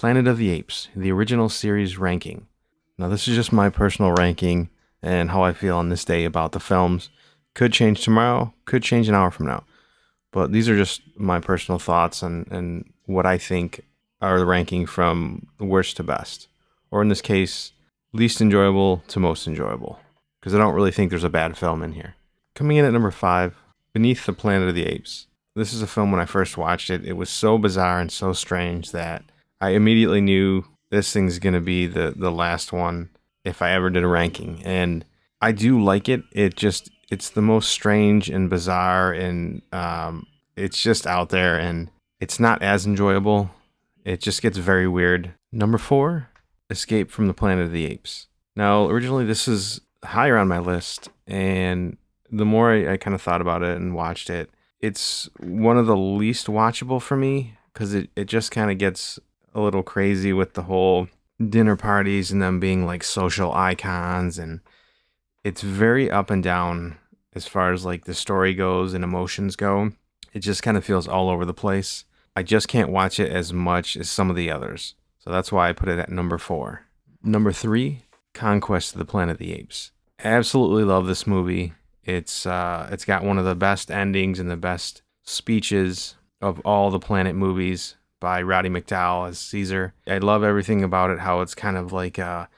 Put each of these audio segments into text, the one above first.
Planet of the Apes, the original series ranking. Now, this is just my personal ranking and how I feel on this day about the films. Could change tomorrow, could change an hour from now. But these are just my personal thoughts and what I think are the ranking from worst to best. Or in this case, least enjoyable to most enjoyable. Because I don't really think there's a bad film in here. Coming in at number 5, Beneath the Planet of the Apes. This is a film when I first watched it. It was so bizarre and so strange that I immediately knew this thing's going to be the last one if I ever did a ranking. And I do like it. It's the most strange and bizarre, and it's just out there, and it's not as enjoyable. It just gets very weird. Number 4, Escape from the Planet of the Apes. Now, originally this is higher on my list, and the more I kind of thought about it and watched it, it's one of the least watchable for me because it just kind of gets a little crazy with the whole dinner parties and them being like social icons, and it's very up and down as far as like the story goes and emotions go. It just kind of feels all over the place. I just can't watch it as much as some of the others. So that's why I put it at number 4. Number 3, Conquest of the Planet of the Apes. Absolutely love this movie. It's got one of the best endings and the best speeches of all the Planet movies by Roddy McDowall as Caesar. I love everything about it, how it's kind of like a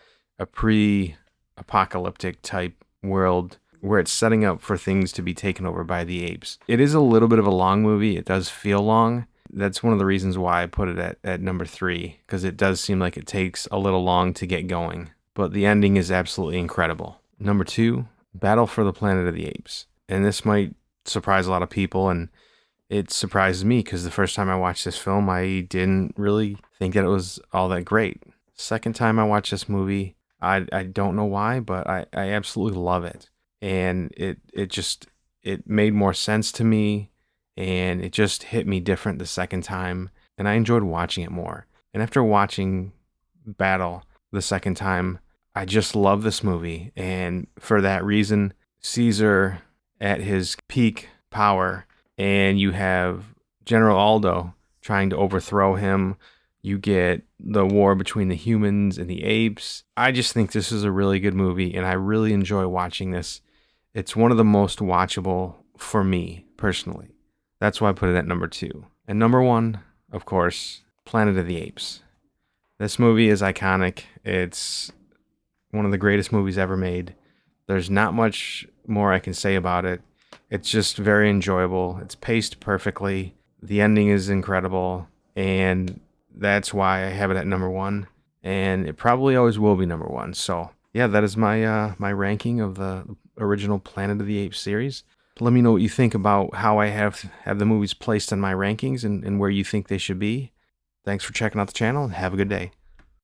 pre-apocalyptic type world where it's setting up for things to be taken over by the apes. It is a little bit of a long movie. It does feel long. That's one of the reasons why I put it at number 3, because it does seem like it takes a little long to get going. But the ending is absolutely incredible. Number 2, Battle for the Planet of the Apes. And this might surprise a lot of people, and it surprises me because the first time I watched this film, I didn't really think that it was all that great. Second time I watched this movie, I don't know why, but I absolutely love it. And it made more sense to me, and it just hit me different the second time, and I enjoyed watching it more. And after watching Battle the second time, I just love this movie, and for that reason, Caesar at his peak power, and you have General Aldo trying to overthrow him. You get the war between the humans and the apes. I just think this is a really good movie, and I really enjoy watching this. It's one of the most watchable for me, personally. That's why I put it at number 2. And number 1, of course, Planet of the Apes. This movie is iconic. It's one of the greatest movies ever made. There's not much more I can say about it. It's just very enjoyable. It's paced perfectly. The ending is incredible. And that's why I have it at number 1. And it probably always will be number 1. So, yeah, that is my my ranking of the original Planet of the Apes series. Let me know what you think about how I have the movies placed in my rankings and where you think they should be. Thanks for checking out the channel, and have a good day.